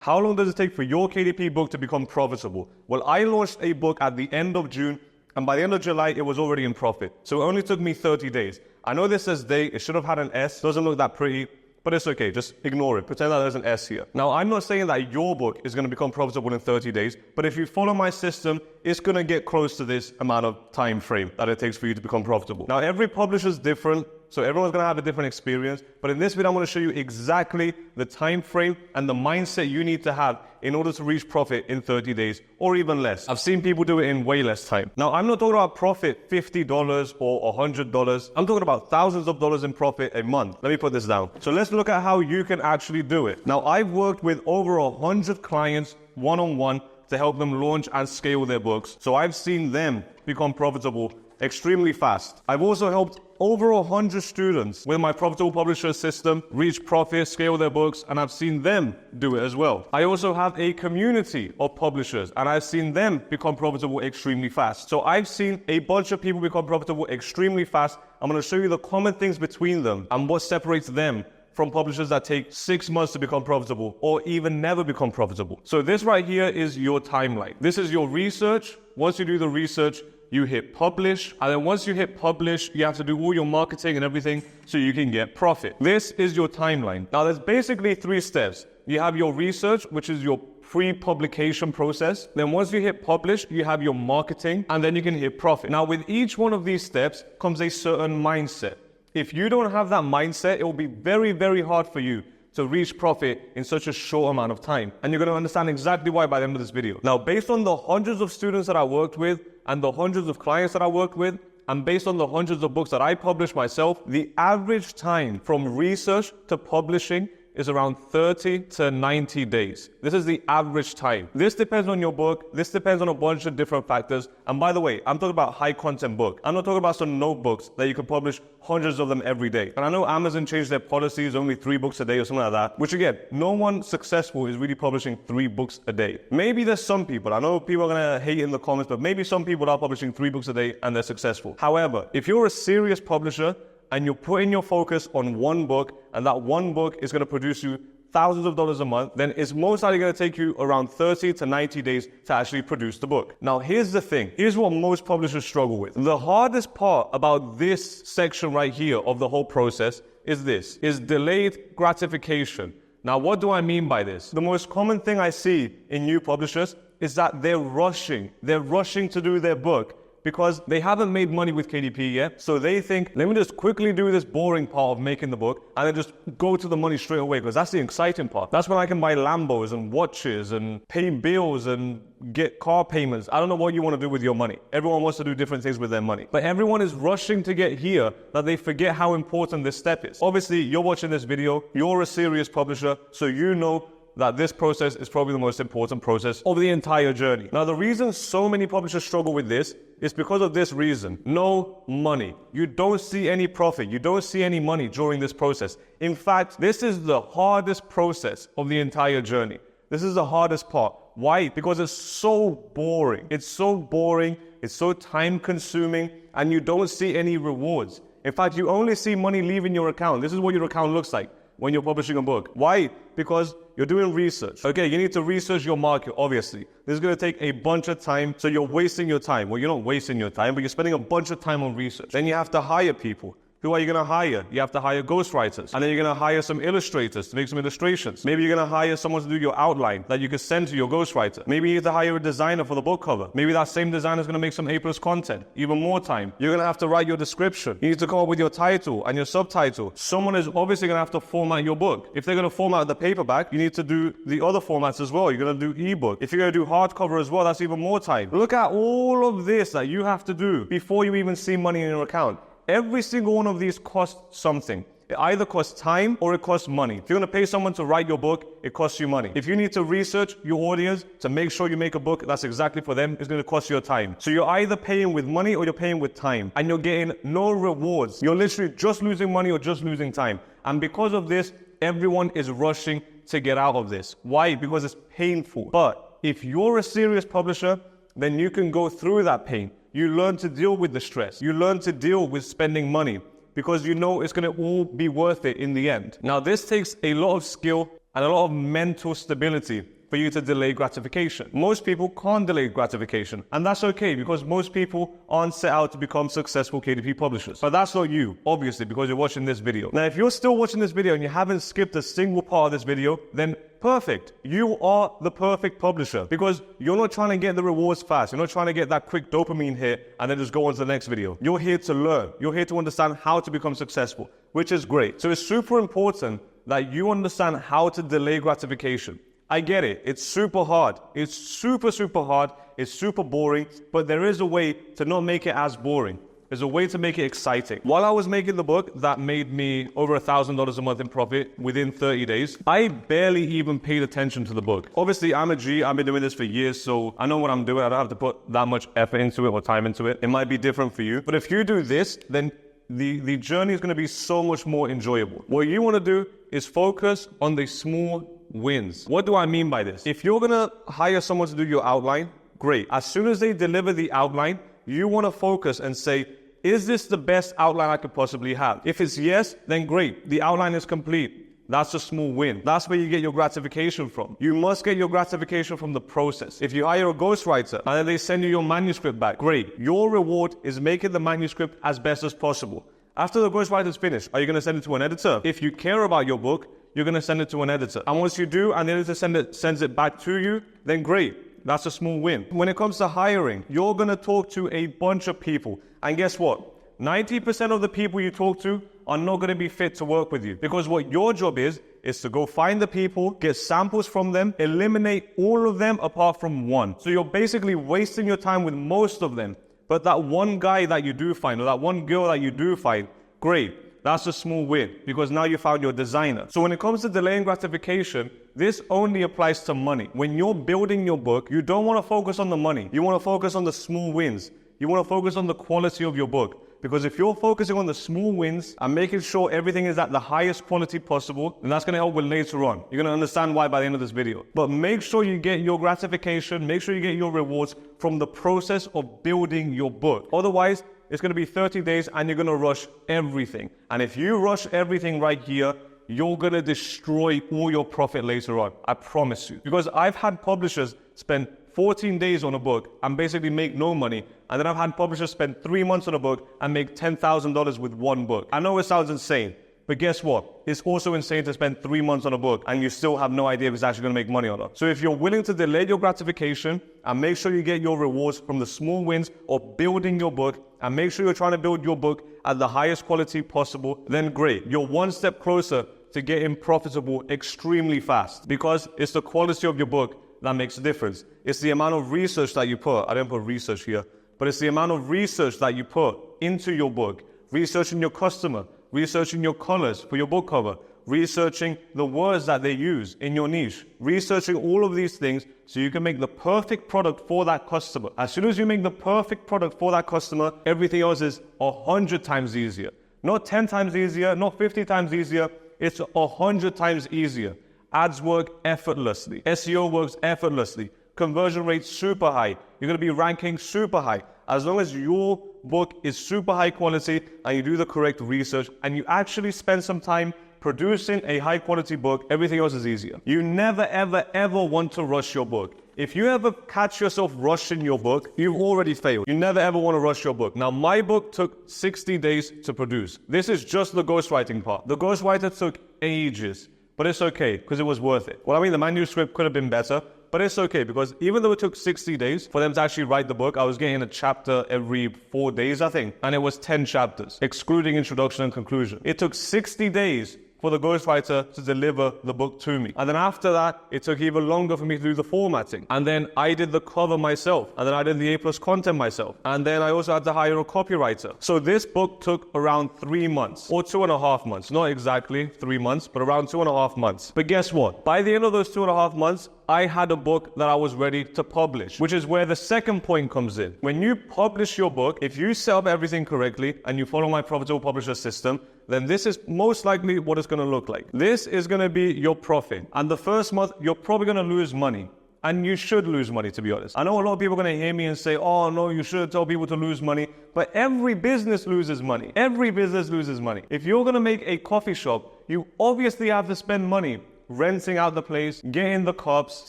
How long does it take for your KDP book to become profitable? Well, I launched a book at the end of June, and by the end of July, it was already in profit. So it only took me 30 days. I know this says day, it should have had an S, doesn't look that pretty, but it's okay, just ignore it. Pretend that there's an S here. Now, I'm not saying that your book is gonna become profitable in 30 days, but if you follow my system, it's gonna get close to this amount of time frame that it takes for you to become profitable. Now, every publisher is different, so everyone's gonna have a different experience, but in this video, I'm gonna show you exactly the time frame and the mindset you need to have in order to reach profit in 30 days or even less. I've seen people do it in way less time. Now, I'm not talking about profit $50 or $100. I'm talking about thousands of dollars in profit a month. Let me put this down. So let's look at how you can actually do it. Now, I've worked with over 100 clients one-on-one to help them launch and scale their books. So I've seen them become profitable extremely fast. I've also helped over 100 students with my profitable publisher system reach profit, scale their books, and I've seen them do it as well. I also have a community of publishers and I've seen them become profitable extremely fast. So I've seen a bunch of people become profitable extremely fast. I'm going to show you the common things between them and what separates them from publishers that take 6 months to become profitable or even never become profitable. So this right here is your timeline. This is your research. Once you do the research, you hit publish, and then once you hit publish, you have to do all your marketing and everything so you can get profit. This is your timeline. Now, there's basically 3 steps. You have your research, which is your pre-publication process. Then once you hit publish, you have your marketing, and then you can hit profit. Now, with each one of these steps comes a certain mindset. If you don't have that mindset, it will be very, very hard for you to reach profit in such a short amount of time. And you're going to understand exactly why by the end of this video. Now, based on the hundreds of students that I worked with and the hundreds of clients that I worked with, and based on the hundreds of books that I published myself, the average time from research to publishing is around 30 to 90 days. This is the average time. This depends on your book. This depends on a bunch of different factors. And by the way, I'm talking about high content book. I'm not talking about some notebooks that you can publish hundreds of them every day. And I know Amazon changed their policies, only 3 books a day or something like that, which again, no one successful is really publishing 3 books a day. Maybe there's some people, I know people are gonna hate in the comments, but maybe some people are publishing 3 books a day and they're successful. However, if you're a serious publisher, and you're putting your focus on one book, and that one book is going to produce you thousands of dollars a month, then it's most likely going to take you around 30 to 90 days to actually produce the book. Now, here's the thing. Here's what most publishers struggle with. The hardest part about this section right here of the whole process is delayed gratification. Now, what do I mean by this? The most common thing I see in new publishers is that they're rushing. They're rushing to do their book because they haven't made money with KDP yet. So they think, let me just quickly do this boring part of making the book and then just go to the money straight away, because that's the exciting part. That's when I can buy Lambos and watches and pay bills and get car payments. I don't know what you want to do with your money. Everyone wants to do different things with their money. But everyone is rushing to get here that they forget how important this step is. Obviously, you're watching this video, you're a serious publisher, so you know that this process is probably the most important process of the entire journey. Now, the reason so many publishers struggle with this is because of this reason. No money. You don't see any profit. You don't see any money during this process. In fact, this is the hardest process of the entire journey. This is the hardest part. Why? Because it's so boring. It's so boring. It's so time consuming, and you don't see any rewards. In fact, you only see money leaving your account. This is what your account looks like when you're publishing a book. Why? Because you're doing research. Okay, you need to research your market, obviously. This is gonna take a bunch of time, so you're wasting your time. Well, you're not wasting your time, but you're spending a bunch of time on research. Then you have to hire people. Who are you gonna hire? You have to hire ghostwriters. And then you're gonna hire some illustrators to make some illustrations. Maybe you're gonna hire someone to do your outline that you can send to your ghostwriter. Maybe you have to hire a designer for the book cover. Maybe that same designer is gonna make some A+ content. Even more time. You're gonna have to write your description. You need to come up with your title and your subtitle. Someone is obviously gonna have to format your book. If they're gonna format the paperback, you need to do the other formats as well. You're gonna do ebook. If you're gonna do hardcover as well, that's even more time. Look at all of this that you have to do before you even see money in your account. Every single one of these costs something. It either costs time or it costs money. If you're going to pay someone to write your book, it costs you money. If you need to research your audience to make sure you make a book that's exactly for them, it's going to cost you your time. So you're either paying with money or you're paying with time, and you're getting no rewards. You're literally just losing money or just losing time. And because of this, everyone is rushing to get out of this. Why? Because it's painful. But if you're a serious publisher, then you can go through that pain. You learn to deal with the stress. You learn to deal with spending money because you know it's going to all be worth it in the end. Now, this takes a lot of skill and a lot of mental stability for you to delay gratification. Most people can't delay gratification, and that's okay because most people aren't set out to become successful KDP publishers. But that's not you, obviously, because you're watching this video. Now, if you're still watching this video and you haven't skipped a single part of this video, then perfect. You are the perfect publisher because you're not trying to get the rewards fast. You're not trying to get that quick dopamine hit and then just go on to the next video. You're here to learn. You're here to understand how to become successful, which is great. So it's super important that you understand how to delay gratification. I get it. It's super hard. It's super hard. It's super boring, but there is a way to not make it as boring. There's a way to make it exciting. While I was making the book that made me over $1,000 a month in profit within 30 days, I barely even paid attention to the book. Obviously, I'm a G. I've been doing this for years, so I know what I'm doing. I don't have to put that much effort into it or time into it. It might be different for you, but if you do this, then the journey is going to be so much more enjoyable. What you want to do is focus on the small wins. What do I mean by this? If you're going to hire someone to do your outline, great. As soon as they deliver the outline, you want to focus and say, is this the best outline I could possibly have? If it's yes, then great. The outline is complete. That's a small win. That's where you get your gratification from. You must get your gratification from the process. If you hire a ghostwriter and then they send you your manuscript back, great. Your reward is making the manuscript as best as possible. After the ghostwriter's finished, are you going to send it to an editor? If you care about your book, you're going to send it to an editor. And once you do, and the editor sends it back to you, then great. That's a small win. When it comes to hiring, you're going to talk to a bunch of people. And guess what? 90% of the people you talk to are not going to be fit to work with you. Because what your job is to go find the people, get samples from them, eliminate all of them apart from one. So you're basically wasting your time with most of them. But that one guy that you do find, or that one girl that you do find, great. That's a small win because now you found your designer. So when it comes to delaying gratification, this only applies to money. When you're building your book, you don't want to focus on the money. You want to focus on the small wins. You want to focus on the quality of your book. Because if you're focusing on the small wins and making sure everything is at the highest quality possible, then that's going to help with later on. You're going to understand why by the end of this video. But make sure you get your gratification, make sure you get your rewards from the process of building your book. Otherwise, it's going to be 30 days and you're going to rush everything. And if you rush everything right here, you're going to destroy all your profit later on. I promise you. Because I've had publishers spend 14 days on a book and basically make no money. And then I've had publishers spend 3 months on a book and make $10,000 with one book. I know it sounds insane, but guess what? It's also insane to spend 3 months on a book and you still have no idea if it's actually going to make money or not. So if you're willing to delay your gratification and make sure you get your rewards from the small wins of building your book, and make sure you're trying to build your book at the highest quality possible, then great. You're one step closer to getting profitable extremely fast because it's the quality of your book that makes a difference. It's the amount of research that you put. I didn't put research here, but it's the amount of research that you put into your book, researching your customer, researching your colors for your book cover, researching the words that they use in your niche, researching all of these things so you can make the perfect product for that customer. As soon as you make the perfect product for that customer, everything else is 100 times easier. Not 10 times easier, not 50 times easier, it's 100 times easier. Ads work effortlessly. SEO works effortlessly. Conversion rates super high. You're going to be ranking super high. As long as your book is super high quality and you do the correct research and you actually spend some time producing a high quality book, everything else is easier. You never, ever, ever want to rush your book. If you ever catch yourself rushing your book, you've already failed. You never ever want to rush your book. Now, my book took 60 days to produce. This is just the ghostwriting part. The ghostwriter took ages, but it's okay because it was worth it. Well, I mean, the manuscript could have been better, but it's okay because even though it took 60 days for them to actually write the book, I was getting a chapter every 4 days, I think. And it was 10 chapters, excluding introduction and conclusion. It took 60 days for the ghostwriter to deliver the book to me. And then after that, it took even longer for me to do the formatting. And then I did the cover myself. And then I did the A+ content myself. And then I also had to hire a copywriter. So this book took around 3 months or 2.5 months. Not exactly 3 months, but around 2.5 months. But guess what? By the end of those 2.5 months, I had a book that I was ready to publish, which is where the second point comes in. When you publish your book, if you set up everything correctly and you follow my profitable publisher system, then this is most likely what it's going to look like. This is going to be your profit. And the first month, you're probably going to lose money. And you should lose money, to be honest. I know a lot of people are going to hear me and say, oh, no, you should tell people to lose money. But every business loses money. Every business loses money. If you're going to make a coffee shop, you obviously have to spend money. renting out the place, getting the cops,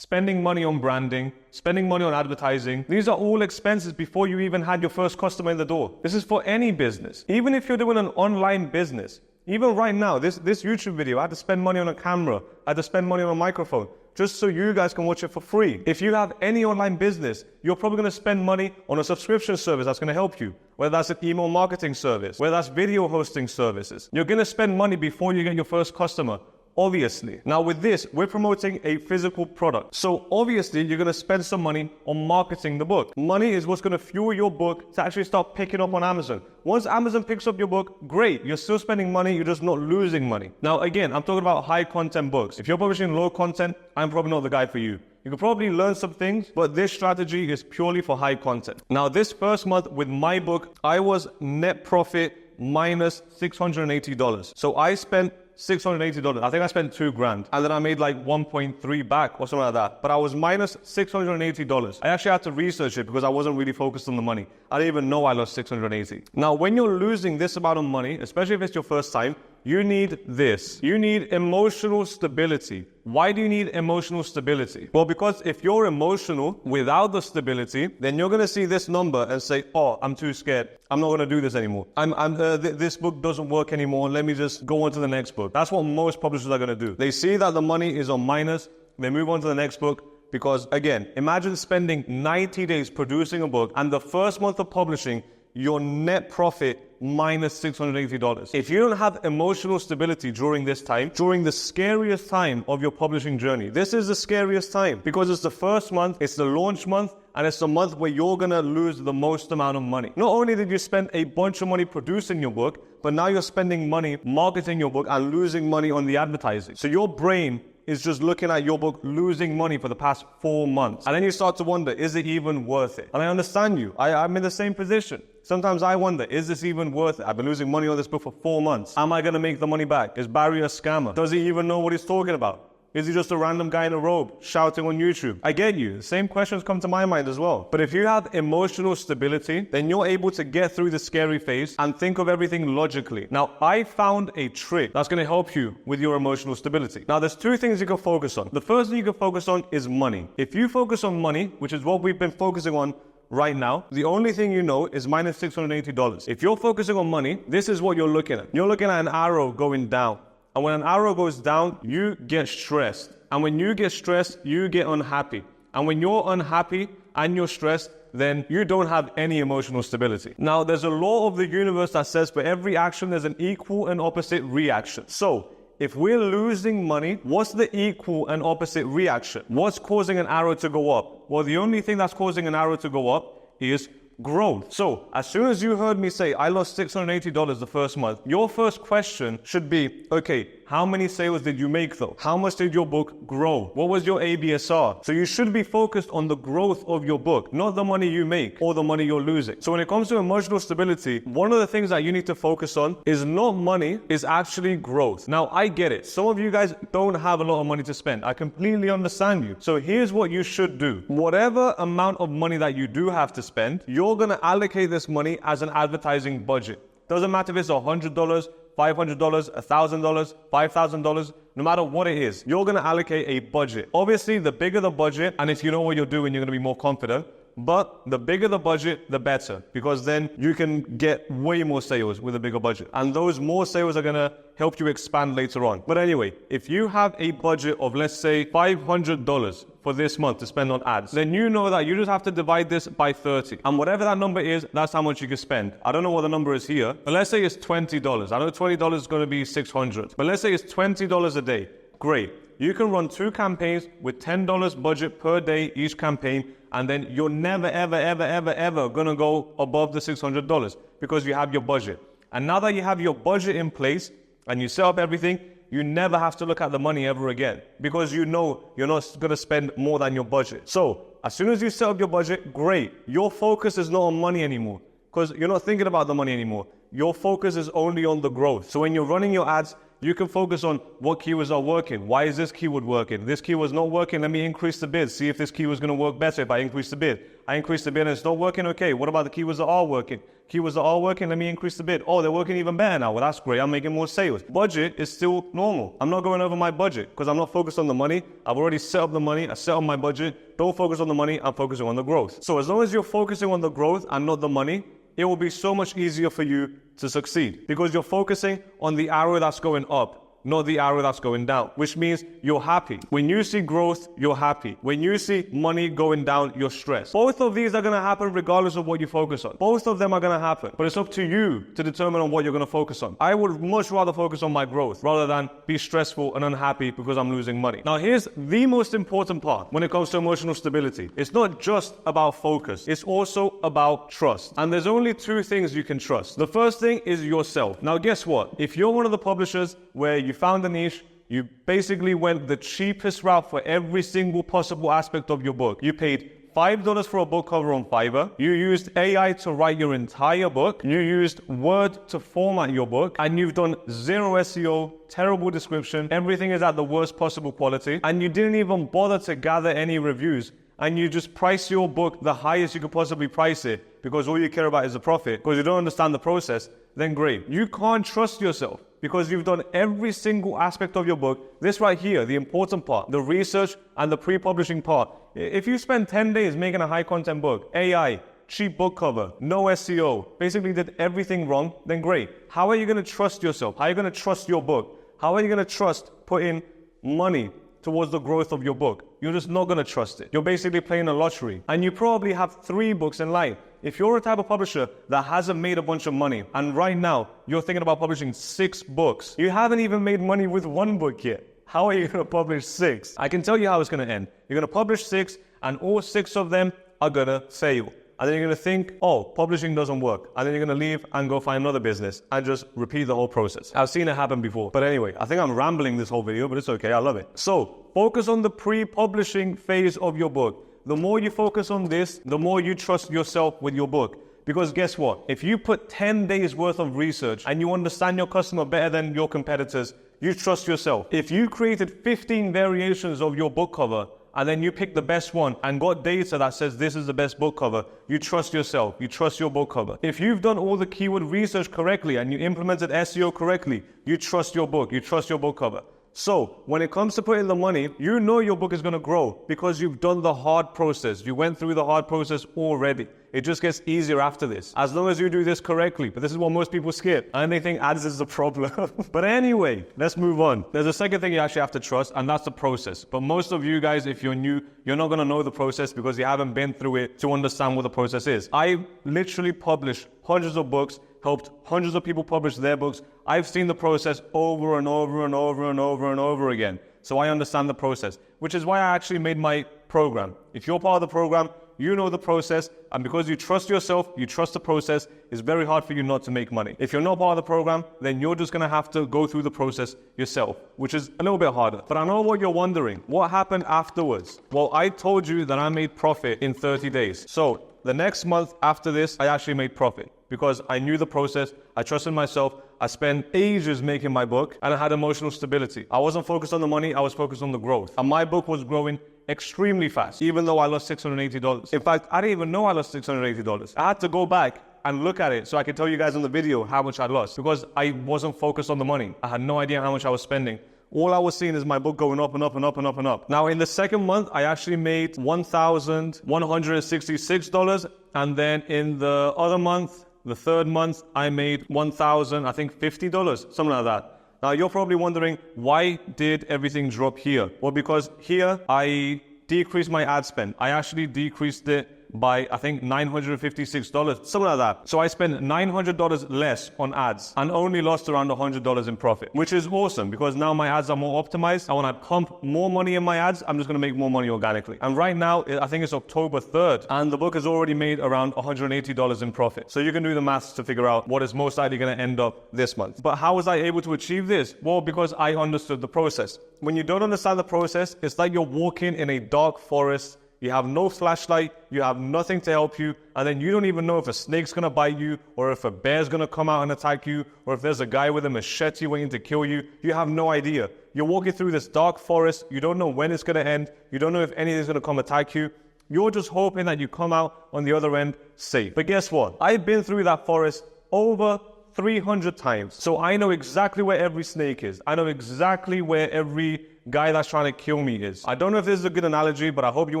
spending money on branding, spending money on advertising. These are all expenses before you even had your first customer in the door. This is for any business. Even if you're doing an online business, even right now, this YouTube video, I had to spend money on a camera, I had to spend money on a microphone, just so you guys can watch it for free. If you have any online business, you're probably gonna spend money on a subscription service that's gonna help you, whether that's an email marketing service, whether that's video hosting services. You're gonna spend money before you get your first customer. Obviously. Now with this, we're promoting a physical product. So obviously you're going to spend some money on marketing the book. Money is what's going to fuel your book to actually start picking up on Amazon. Once Amazon picks up your book, great. You're still spending money, you're just not losing money. Now again, I'm talking about high content books. If you're publishing low content, I'm probably not the guy for you. You can probably learn some things, but this strategy is purely for high content. Now this first month with my book, I was net profit minus $680. So I spent $680. I think I spent $2,000 and then I made like 1.3 back or something like that. But I was minus $680. I actually had to research it because I wasn't really focused on the money. I didn't even know I lost $680. Now, when you're losing this amount of money, especially if it's your first time, you need this. You need emotional stability. Why do you need emotional stability? Well, because if you're emotional without the stability, then you're going to see this number and say, oh, I'm too scared. I'm not going to do this anymore. This book doesn't work anymore. Let me just go on to the next book. That's what most publishers are going to do. They see that the money is on minus. They move on to the next book. Because again, imagine spending 90 days producing a book and the first month of publishing, your net profit minus $680. If you don't have emotional stability during this time, during the scariest time of your publishing journey, this is the scariest time because it's the first month, it's the launch month, and it's the month where you're gonna lose the most amount of money. Not only did you spend a bunch of money producing your book, but now you're spending money marketing your book and losing money on the advertising. So your brain is just looking at your book losing money for the past 4 months. And then you start to wonder, is it even worth it? And I understand you. I'm in the same position. Sometimes I wonder, is this even worth it? I've been losing money on this book for 4 months. Am I going to make the money back? Is Barry a scammer? Does he even know what he's talking about? Is he just a random guy in a robe shouting on YouTube? I get you. The same questions come to my mind as well. But if you have emotional stability, then you're able to get through the scary phase and think of everything logically. Now, I found a trick that's going to help you with your emotional stability. Now, there's 2 things you can focus on. The first thing you can focus on is money. If you focus on money, which is what we've been focusing on right now, the only thing you know is minus $680. If you're focusing on money, this is what you're looking at. You're looking at an arrow going down. And when an arrow goes down, you get stressed. And when you get stressed, you get unhappy. And when you're unhappy and you're stressed, then you don't have any emotional stability. Now, there's a law of the universe that says for every action, there's an equal and opposite reaction. So, if we're losing money, what's the equal and opposite reaction? What's causing an arrow to go up? Well, the only thing that's causing an arrow to go up is growth. So as soon as you heard me say I lost $680 the first month, your first question should be, okay, how many sales did you make though? How much did your book grow? What was your ABSR? So you should be focused on the growth of your book, not the money you make or the money you're losing. So when it comes to emotional stability, one of the things that you need to focus on is not money, is actually growth. Now I get it. Some of you guys don't have a lot of money to spend. I completely understand you. So here's what you should do. Whatever amount of money that you do have to spend, you're going to allocate this money as an advertising budget. Doesn't matter if it's $100, $500, $1,000, $5,000, no matter what it is, you're going to allocate a budget. Obviously, the bigger the budget, and if you know what you're doing, you're going to be more confident. But the bigger the budget, the better, because then you can get way more sales with a bigger budget. And those more sales are going to help you expand later on. But anyway, if you have a budget of, let's say, $500 for this month to spend on ads, then you know that you just have to divide this by 30. And whatever that number is, that's how much you can spend. I don't know what the number is here, but let's say it's $20. I know $20 is going to be $600, but let's say it's $20 a day. Great. You can run 2 campaigns with $10 budget per day each campaign, and then you're never, ever going to go above the $600 because you have your budget. And now that you have your budget in place and you set up everything, you never have to look at the money ever again because you know you're not going to spend more than your budget. So as soon as you set up your budget, great. Your focus is not on money anymore because you're not thinking about the money anymore. Your focus is only on the growth. So when you're running your ads, You can focus on what keywords are working. Why is this keyword working? This keyword's not working. Let me increase the bid. See if this keyword's going to work better if I increase the bid. I increase the bid and it's not working. Okay, what about the keywords that are working? Keywords that are working, let me increase the bid. Oh, they're working even better now. Well, that's great. I'm making more sales. Budget is still normal. I'm not going over my budget because I'm not focused on the money. I've already set up the money. I set up my budget. Don't focus on the money. I'm focusing on the growth. So as long as you're focusing on the growth and not the money, it will be so much easier for you to succeed because you're focusing on the arrow that's going up, not the arrow that's going down, which means you're happy. When you see growth, you're happy. When you see money going down, you're stressed. Both of these are going to happen regardless of what you focus on. Both of them are going to happen, but it's up to you to determine on what you're going to focus on. I would much rather focus on my growth rather than be stressful and unhappy because I'm losing money. Now, here's the most important part when it comes to emotional stability. It's not just about focus. It's also about trust. And there's only two things you can trust. The first thing is yourself. Now, guess what? If you're one of the publishers where you found a niche, you basically went the cheapest route for every single possible aspect of your book. You paid $5 for a book cover on Fiverr. You used AI to write your entire book. You used Word to format your book. And you've done zero SEO, terrible description. Everything is at the worst possible quality. And you didn't even bother to gather any reviews. And you just price your book the highest you could possibly price it because all you care about is the profit, because you don't understand the process, then great. You can't trust yourself because you've done every single aspect of your book. This right here, the important part, the research and the pre-publishing part. If you spend 10 days making a high content book, AI, cheap book cover, no SEO, basically did everything wrong, then great. How are you going to trust yourself? How are you going to trust your book? How are you going to trust putting money towards the growth of your book? You're just not going to trust it. You're basically playing a lottery. And you probably have 3 books in line. If you're a type of publisher that hasn't made a bunch of money, and right now you're thinking about publishing 6 books, you haven't even made money with 1 book yet. How are you going to publish 6? I can tell you how it's going to end. You're going to publish 6, and all 6 of them are going to fail. And then you're going to think, oh, publishing doesn't work. And then you're going to leave and go find another business and just repeat the whole process. I've seen it happen before. But anyway, I think I'm rambling this whole video, but it's okay. I love it. So focus on the pre-publishing phase of your book. The more you focus on this, the more you trust yourself with your book. Because guess what? If you put 10 days worth of research and you understand your customer better than your competitors, you trust yourself. If you created 15 variations of your book cover and then you pick the best one and got data that says this is the best book cover, you trust yourself, you trust your book cover. If you've done all the keyword research correctly and you implemented SEO correctly, you trust your book, you trust your book cover. So when it comes to putting the money, you know your book is going to grow because you've done the hard process. You went through the hard process already. It just gets easier after this, as long as you do this correctly. But this is what most people skip, and they think ads is the problem. But anyway, let's move on. There's a second thing you actually have to trust, and that's the process. But most of you guys, if you're new, you're not going to know the process because you haven't been through it to understand what the process is. I literally published hundreds of books, helped hundreds of people publish their books. I've seen the process over and over and over and over and over again. So I understand the process, which is why I actually made my program. If you're part of the program, you know the process, and because you trust yourself, you trust the process, it's very hard for you not to make money. If you're not part of the program, then you're just going to have to go through the process yourself, which is a little bit harder. But I know what you're wondering. What happened afterwards? Well, I told you that I made profit in 30 days. So the next month after this, I actually made profit because I knew the process, I trusted myself, I spent ages making my book, and I had emotional stability. I wasn't focused on the money, I was focused on the growth. And my book was growing extremely fast, even though I lost $680. In fact, I didn't even know I lost $680. I had to go back and look at it so I could tell you guys in the video how much I lost because I wasn't focused on the money. I had no idea how much I was spending. All I was seeing is my book going up and up and up and up and up. Now, in the second month, I actually made $1,166. And then in the other month, the third month, I made $1,050, something like that. Now, you're probably wondering, why did everything drop here? Well, because here, I decreased my ad spend. I actually decreased it by, I think, $956, something like that. So I spent $900 less on ads and only lost around $100 in profit, which is awesome because now my ads are more optimized. And when I pump more money in my ads, I'm just going to make more money organically. And right now, I think it's October 3rd, and the book has already made around $180 in profit. So you can do the maths to figure out what is most likely going to end up this month. But how was I able to achieve this? Well, because I understood the process. When you don't understand the process, it's like you're walking in a dark forest You have no flashlight, you have nothing to help you, and then you don't even know if a snake's gonna bite you, or if a bear's gonna come out and attack you, or if there's a guy with a machete waiting to kill you. You have no idea. You're walking through this dark forest, you don't know when it's gonna end, you don't know if anything's gonna come attack you. You're just hoping that you come out on the other end safe. But guess what? I've been through that forest over 300 times. So I know exactly where every snake is. I know exactly where every guy that's trying to kill me is. I don't know if this is a good analogy, but I hope you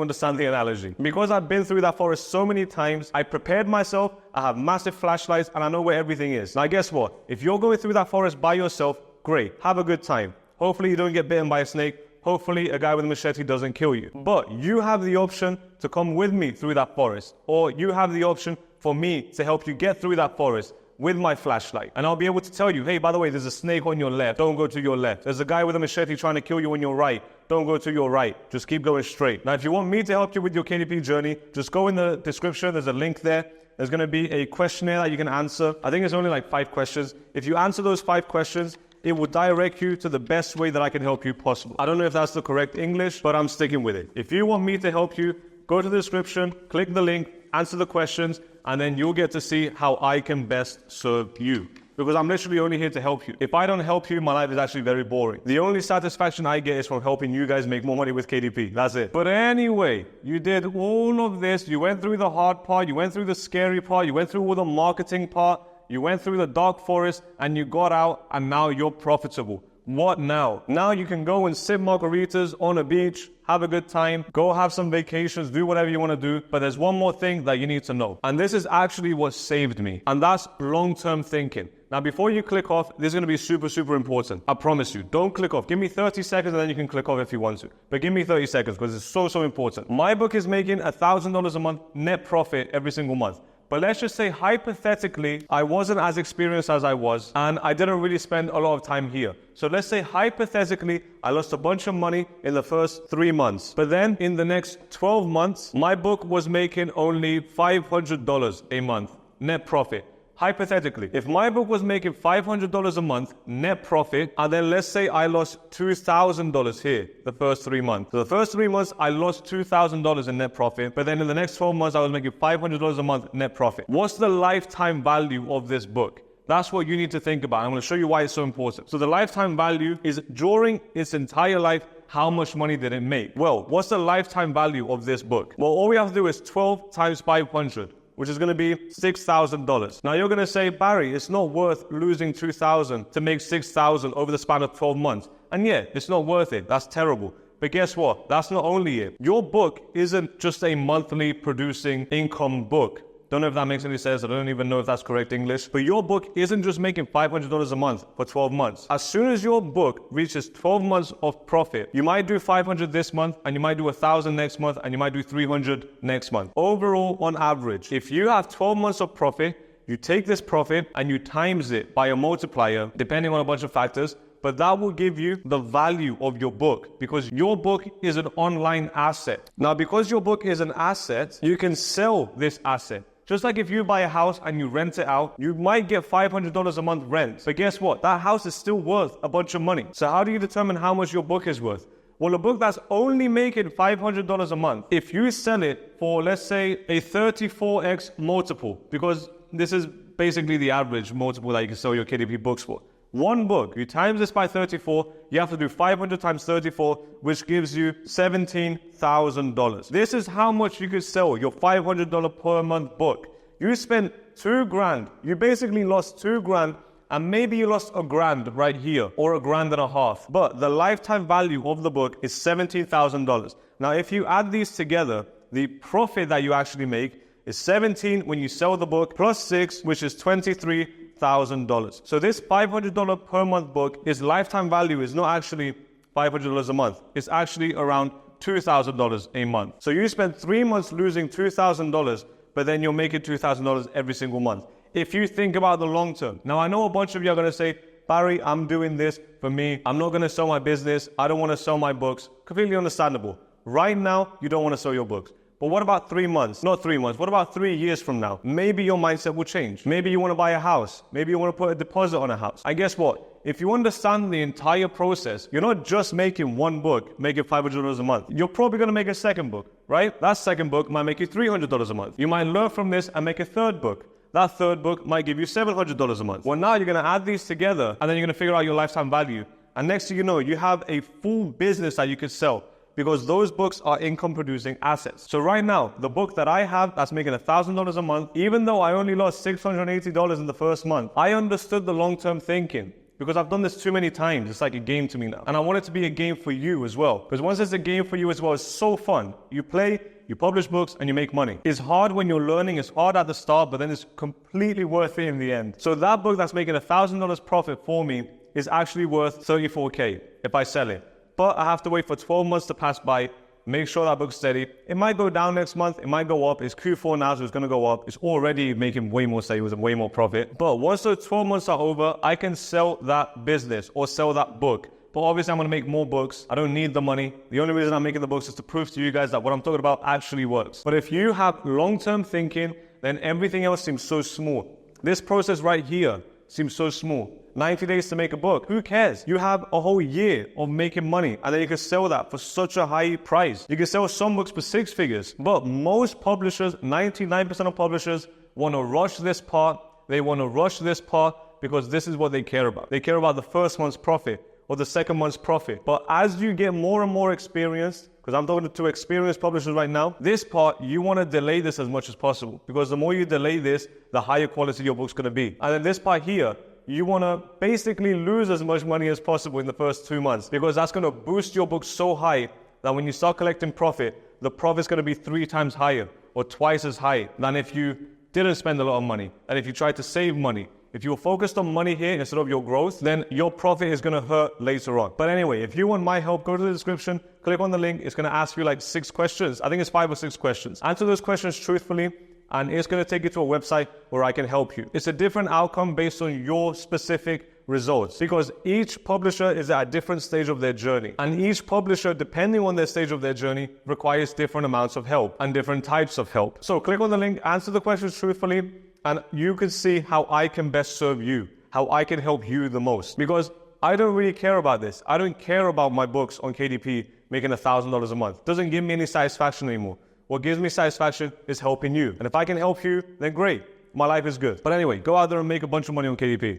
understand the analogy. Because I've been through that forest so many times, I prepared myself, I have massive flashlights, and I know where everything is. Now guess what? If you're going through that forest by yourself, great, have a good time. Hopefully you don't get bitten by a snake. Hopefully a guy with a machete doesn't kill you. But you have the option to come with me through that forest, or you have the option for me to help you get through that forest with my flashlight. And I'll be able to tell you, hey, by the way, there's a snake on your left. Don't go to your left. There's a guy with a machete trying to kill you on your right. Don't go to your right. Just keep going straight. Now, if you want me to help you with your KDP journey, just go in the description. There's a link there. There's going to be a questionnaire that you can answer. I think it's only like 5 questions. If you answer those 5 questions, it will direct you to the best way that I can help you possible. I don't know if that's the correct English, but I'm sticking with it. If you want me to help you, go to the description, click the link, answer the questions, and then you'll get to see how I can best serve you. Because I'm literally only here to help you. If I don't help you, my life is actually very boring. The only satisfaction I get is from helping you guys make more money with KDP. That's it. But anyway, you did all of this. You went through the hard part. You went through the scary part. You went through all the marketing part. You went through the dark forest and you got out, and now you're profitable. What now? Now you can go and sip margaritas on a beach, have a good time, go have some vacations, do whatever you want to do. But there's one more thing that you need to know. And this is actually what saved me. And that's long-term thinking. Now, before you click off, this is going to be super, super important. I promise you. Don't click off. Give me 30 seconds and then you can click off if you want to. But give me 30 seconds because it's so, so important. My book is making $1,000 a month net profit every single month. But let's just say hypothetically, I wasn't as experienced as I was and I didn't really spend a lot of time here. So let's say hypothetically, I lost a bunch of money in the first 3 months. But then in the next 12 months, my book was making only $500 a month net profit. Hypothetically, if my book was making $500 a month net profit, and then let's say I lost $2,000 here the first 3 months. So the first 3 months, I lost $2,000 in net profit, but then in the next 12 months, I was making $500 a month net profit. What's the lifetime value of this book? That's what you need to think about. I'm going to show you why it's so important. So the lifetime value is during its entire life, how much money did it make? Well, what's the lifetime value of this book? Well, all we have to do is 12 times 500. Which is going to be $6,000. Now you're going to say, Barry, it's not worth losing $2,000 to make $6,000 over the span of 12 months. And yeah, it's not worth it. That's terrible. But guess what? That's not only it. Your book isn't just a monthly producing income book. Don't know if that makes any sense. I don't even know if that's correct English. But your book isn't just making $500 a month for 12 months. As soon as your book reaches 12 months of profit, you might do 500 this month, and you might do 1,000 next month, and you might do 300 next month. Overall, on average, if you have 12 months of profit, you take this profit and you times it by a multiplier, depending on a bunch of factors, but that will give you the value of your book because your book is an online asset. Now, because your book is an asset, you can sell this asset. Just like if you buy a house and you rent it out, you might get $500 a month rent. But guess what? That house is still worth a bunch of money. So how do you determine how much your book is worth? Well, a book that's only making $500 a month, if you sell it for, let's say, a 34x multiple, because this is basically the average multiple that you can sell your KDP books for. One book, you times this by 34, you have to do 500 times 34, which gives you $17,000. This is how much you could sell your $500 per month book. You spent $2,000. You basically lost $2,000, and maybe you lost $1,000 right here, or $1,500. But the lifetime value of the book is $17,000. Now, if you add these together, the profit that you actually make is 17 when you sell the book, plus 6, which is $23,000. So this $500 per month book, its lifetime value is not actually $500 a month. It's actually around $2,000 a month. So you spend 3 months losing $2,000, but then you're making $2,000 every single month. If you think about the long term. Now, I know a bunch of you are going to say, Barry, I'm doing this for me. I'm not going to sell my business. I don't want to sell my books. Completely understandable. Right now, you don't want to sell your books. But what about 3 months? Not 3 months. What about 3 years from now? Maybe your mindset will change. Maybe you want to buy a house. Maybe you want to put a deposit on a house. And guess what? If you understand the entire process, you're not just making one book, making $500 a month. You're probably going to make a second book, right? That second book might make you $300 a month. You might learn from this and make a third book. That third book might give you $700 a month. Well, now you're going to add these together and then you're going to figure out your lifetime value. And next thing you know, you have a full business that you could sell because those books are income producing assets. So right now, the book that I have that's making $1,000 a month, even though I only lost $680 in the first month, I understood the long-term thinking. Because I've done this too many times. It's like a game to me now. And I want it to be a game for you as well. Because once it's a game for you as well, it's so fun. You play, you publish books, and you make money. It's hard when you're learning. It's hard at the start, but then it's completely worth it in the end. So that book that's making $1,000 profit for me is actually worth $34K if I sell it. But I have to wait for 12 months to pass by. Make sure that book's steady. It might go down next month. It might go up. It's Q4 now, so it's going to go up. It's already making way more sales and way more profit. But once those 12 months are over, I can sell that business or sell that book. But obviously, I'm going to make more books. I don't need the money. The only reason I'm making the books is to prove to you guys that what I'm talking about actually works. But if you have long-term thinking, then everything else seems so small. This process right here seems so small. 90 days to make a book. Who cares? You have a whole year of making money and then you can sell that for such a high price. You can sell some books for 6 figures. But most publishers, 99% of publishers want to rush this part. They want to rush this part because this is what they care about. They care about the first month's profit or the second month's profit. But as you get more and more experienced, because I'm talking to experienced publishers right now, this part, you want to delay this as much as possible. Because the more you delay this, the higher quality your book's going to be. And then this part here, you want to basically lose as much money as possible in the first 2 months because that's going to boost your book so high that when you start collecting profit, the profit's going to be 3 times higher or twice as high than if you didn't spend a lot of money and if you tried to save money. If you're focused on money here instead of your growth, then your profit is going to hurt later on. But anyway, if you want my help, go to the description, click on the link. It's going to ask you like 6 questions. I think it's 5 or 6 questions. Answer those questions truthfully, and it's going to take you to a website where I can help you. It's a different outcome based on your specific results because each publisher is at a different stage of their journey. And each publisher, depending on their stage of their journey, requires different amounts of help and different types of help. So click on the link, answer the questions truthfully, and you can see how I can best serve you, how I can help you the most. Because I don't really care about this. I don't care about my books on KDP making $1,000 a month. It doesn't give me any satisfaction anymore. What gives me satisfaction is helping you. And if I can help you, then great. My life is good. But anyway, go out there and make a bunch of money on KDP.